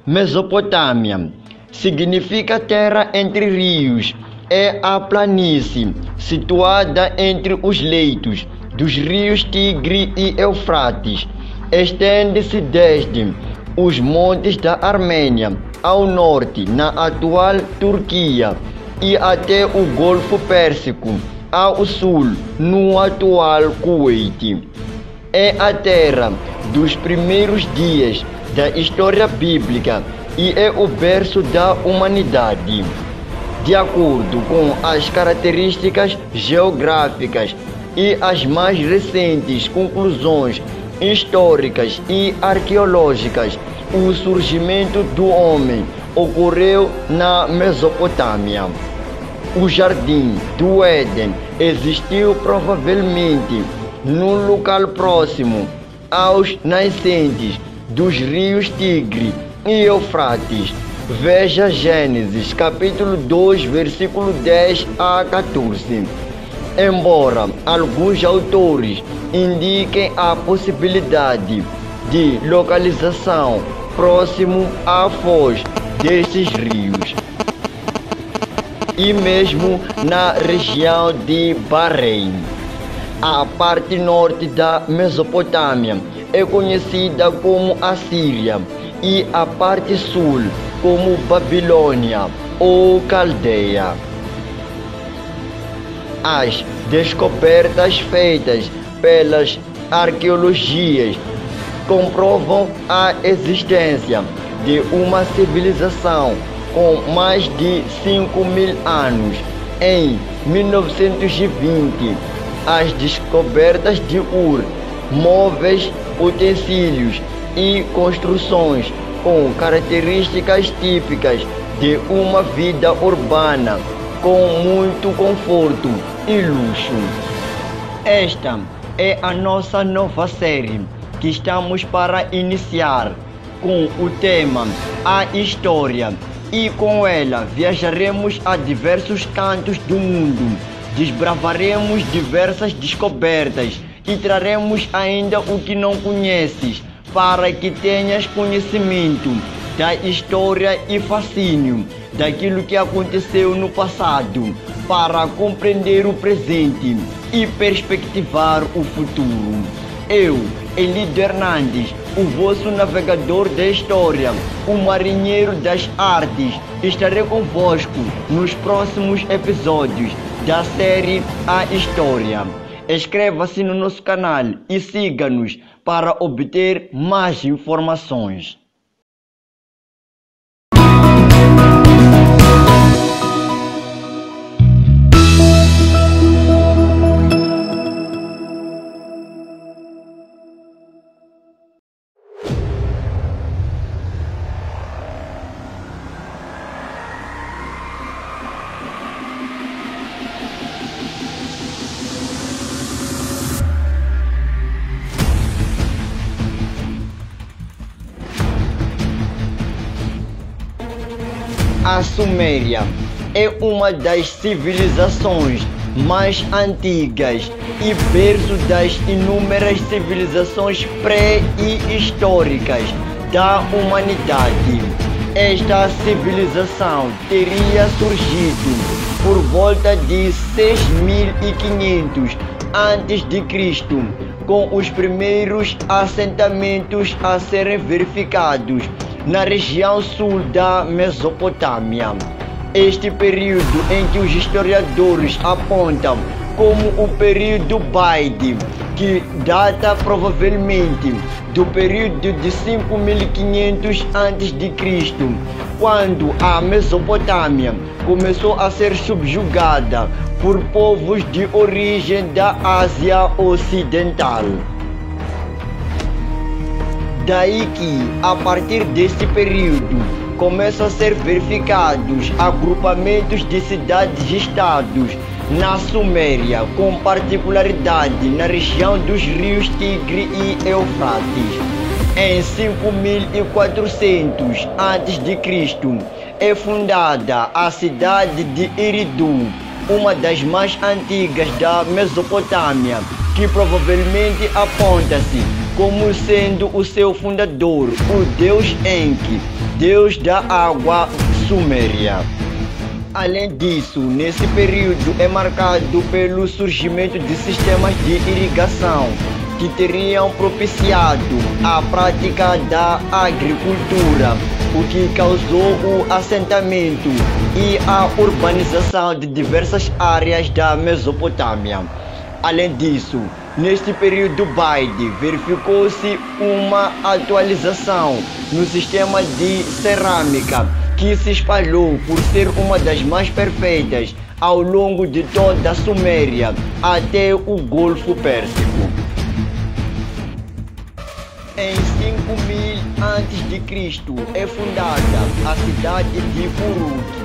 Mesopotâmia significa terra entre rios. É a planície situada entre os leitos dos rios Tigre e Eufrates. Estende-se desde os montes da Armênia ao norte, na atual Turquia, e até o Golfo Pérsico, ao sul, no atual Kuwait. É a terra dos primeiros dias da história bíblica e é o berço da humanidade. De acordo com as características geográficas e as mais recentes conclusões históricas e arqueológicas, o surgimento do homem ocorreu na Mesopotâmia. O jardim do Éden existiu provavelmente num local próximo aos nascentes dos rios Tigre e Eufrates. Veja Gênesis capítulo 2, versículo 10 a 14. Embora alguns autores indiquem a possibilidade de localização próximo à foz desses rios e mesmo na região de Bahrein. A parte norte da Mesopotâmia é conhecida como Assíria e a parte sul como Babilônia ou Caldeia. As descobertas feitas pelas arqueologias comprovam a existência de uma civilização com mais de 5.000 anos. Em 1920, as descobertas de Ur, móveis, utensílios e construções com características típicas de uma vida urbana com muito conforto e luxo. Esta é a nossa nova série que estamos para iniciar com o tema A História, e com ela viajaremos a diversos cantos do mundo, desbravaremos diversas descobertas e traremos ainda o que não conheces, para que tenhas conhecimento da história e fascínio daquilo que aconteceu no passado, para compreender o presente e perspectivar o futuro. Eu, Elidio Hernandes, o vosso navegador da história, o marinheiro das artes, estarei convosco nos próximos episódios da série A História. Inscreva-se no nosso canal e siga-nos para obter mais informações. A Suméria é uma das civilizações mais antigas e berço das inúmeras civilizações pré e históricas da humanidade. Esta civilização teria surgido por volta de 6.500 a.C., com os primeiros assentamentos a serem verificados na região sul da Mesopotâmia. Este período em que os historiadores apontam como o período Baide, que data provavelmente do período de 5.500 a.C., quando a Mesopotâmia começou a ser subjugada por povos de origem da Ásia Ocidental. Daí que, a partir desse período, começam a ser verificados agrupamentos de cidades-estados na Suméria, com particularidade na região dos rios Tigre e Eufrates. Em 5.400 a.C. é fundada a cidade de Eridu, uma das mais antigas da Mesopotâmia, que provavelmente aponta-se como sendo o seu fundador, o deus Enki, deus da água suméria. Além disso, nesse período é marcado pelo surgimento de sistemas de irrigação que teriam propiciado a prática da agricultura, o que causou o assentamento e a urbanização de diversas áreas da Mesopotâmia. Além disso, neste período Baide, verificou-se uma atualização no sistema de cerâmica que se espalhou por ser uma das mais perfeitas ao longo de toda a Suméria até o Golfo Pérsico. Em 5000 a.C. é fundada a cidade de Uruk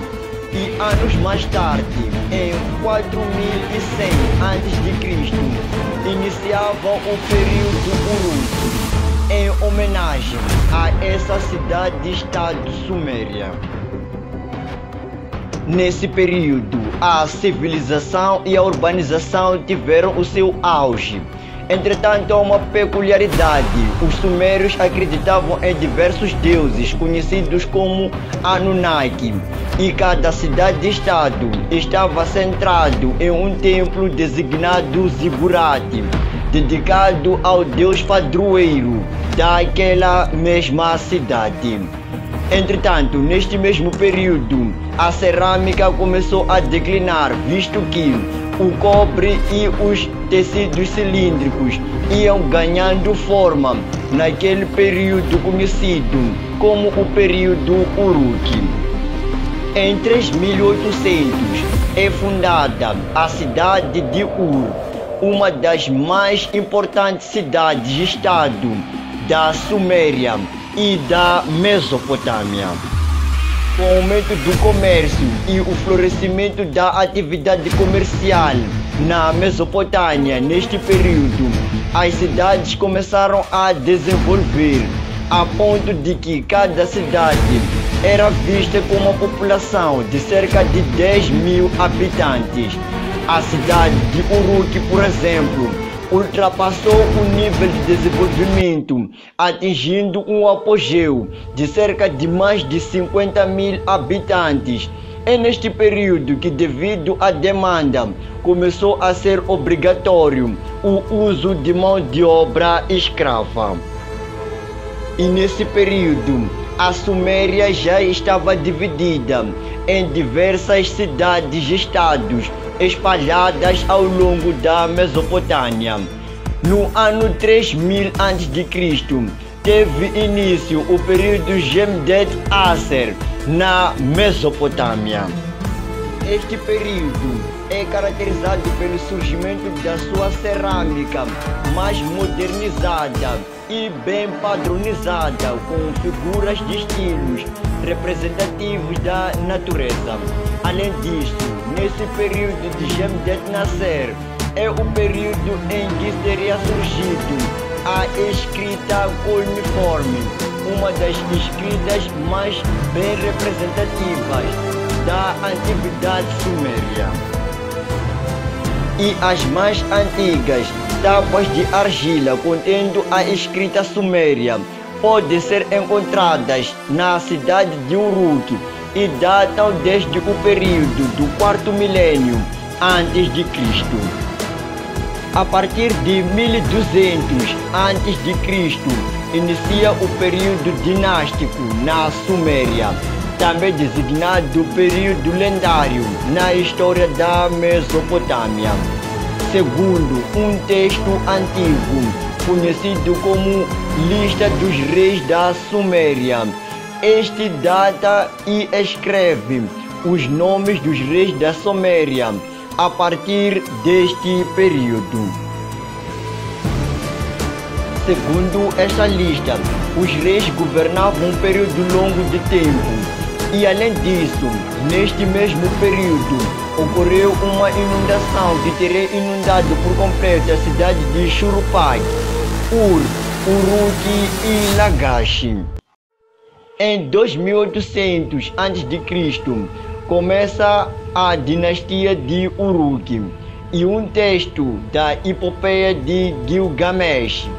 e anos mais tarde, em 4100 a.C., iniciava o período Uruk, em homenagem a essa cidade-estado suméria. Nesse período, a civilização e a urbanização tiveram o seu auge. Entretanto, há uma peculiaridade: os sumérios acreditavam em diversos deuses conhecidos como Anunnaki, e cada cidade-estado estava centrado em um templo designado Ziggurat, dedicado ao deus padroeiro daquela mesma cidade. Entretanto, neste mesmo período, a cerâmica começou a declinar, visto que o cobre e os tecidos cilíndricos iam ganhando forma naquele período conhecido como o período Uruk. Em 3800 é fundada a cidade de Ur, uma das mais importantes cidades-estado da Suméria e da Mesopotâmia. Com o aumento do comércio e o florescimento da atividade comercial na Mesopotâmia neste período, as cidades começaram a desenvolver, a ponto de que cada cidade era vista com uma população de cerca de 10.000 habitantes. A cidade de Uruk, por exemplo, ultrapassou o nível de desenvolvimento, atingindo um apogeu de cerca de mais de 50.000 habitantes. É neste período que, devido à demanda, começou a ser obrigatório o uso de mão de obra escrava. E nesse período, a Suméria já estava dividida em diversas cidades-estados espalhadas ao longo da Mesopotâmia. No ano 3000 a.C., teve início o período Gemdet-Aser na Mesopotâmia. Este período é caracterizado pelo surgimento da sua cerâmica mais modernizada e bem padronizada, com figuras de estilos representativos da natureza. Além disso, nesse período de Gemdet-Nasser é o período em que teria surgido a escrita cuneiforme, uma das escritas mais bem representativas da antiguidade suméria. E as mais antigas tábuas de argila contendo a escrita suméria podem ser encontradas na cidade de Uruk e datam desde o período do quarto milênio antes de Cristo. A partir de 1200 antes de Cristo inicia o período dinástico na Suméria, também designado período lendário na história da Mesopotâmia. Segundo um texto antigo, conhecido como Lista dos Reis da Suméria, este data e escreve os nomes dos reis da Suméria a partir deste período. Segundo esta lista, os reis governavam um período longo de tempo. E além disso, neste mesmo período, ocorreu uma inundação que teria inundado por completo a cidade de Shuruppak, Ur, Uruk e Lagash. Em 2800 a.C., começa a dinastia de Uruk E um texto da epopeia de Gilgamesh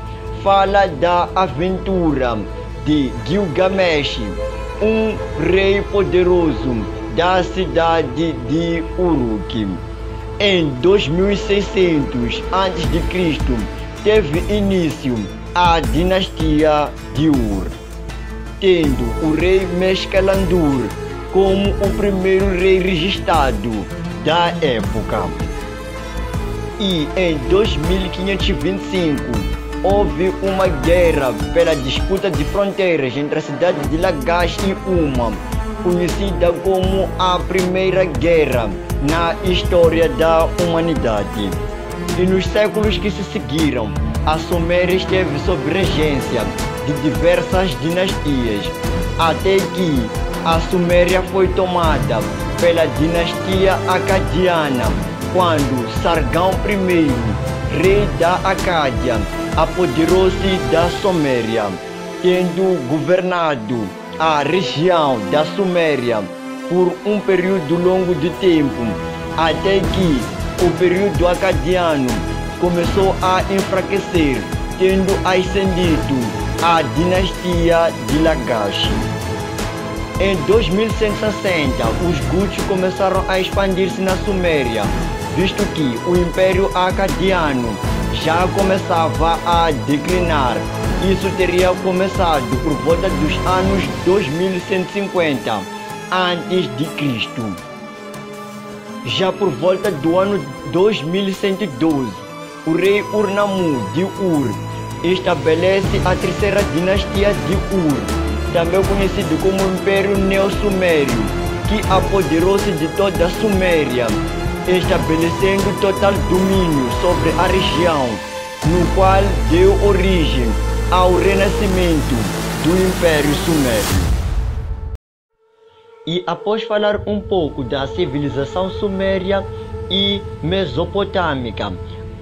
fala da aventura de Gilgamesh, um rei poderoso da cidade de Uruk. Em 2600 a.C., teve início a dinastia de Ur, tendo o rei Mescalandur como o primeiro rei registrado da época. E em 2525 houve uma guerra pela disputa de fronteiras entre a cidade de Lagash e Uma, conhecida como a Primeira Guerra na história da humanidade. E nos séculos que se seguiram, a Suméria esteve sob regência de diversas dinastias, até que a Suméria foi tomada pela dinastia acadiana, quando Sargão I, rei da Acádia, apoderou-se da Suméria, tendo governado a região da Suméria por um período longo de tempo, até que o período acadiano começou a enfraquecer, tendo ascendido a dinastia de Lagash. Em 2160, os Guts começaram a expandir-se na Suméria, visto que o Império Acadiano já começava a declinar. Isso teria começado por volta dos anos 2150 a.C. Já por volta do ano 2112, o rei Ur-Nammu de Ur estabelece a terceira dinastia de Ur, também conhecido como Império Neo-Sumério, que apoderou-se de toda a Suméria, estabelecendo total domínio sobre a região, no qual deu origem ao renascimento do Império Sumério. E após falar um pouco da civilização suméria e mesopotâmica,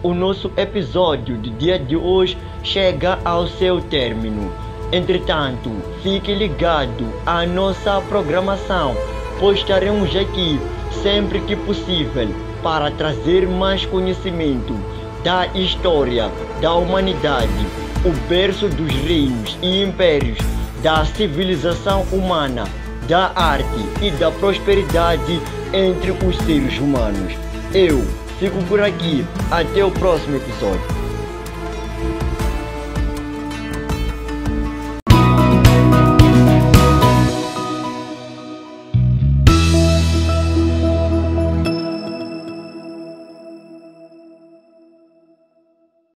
o nosso episódio do dia de hoje chega ao seu término. Entretanto, fique ligado à nossa programação, pois estaremos aqui sempre que possível para trazer mais conhecimento da história da humanidade, o berço dos reinos e impérios, da civilização humana, da arte e da prosperidade entre os seres humanos. Eu fico por aqui, até o próximo episódio.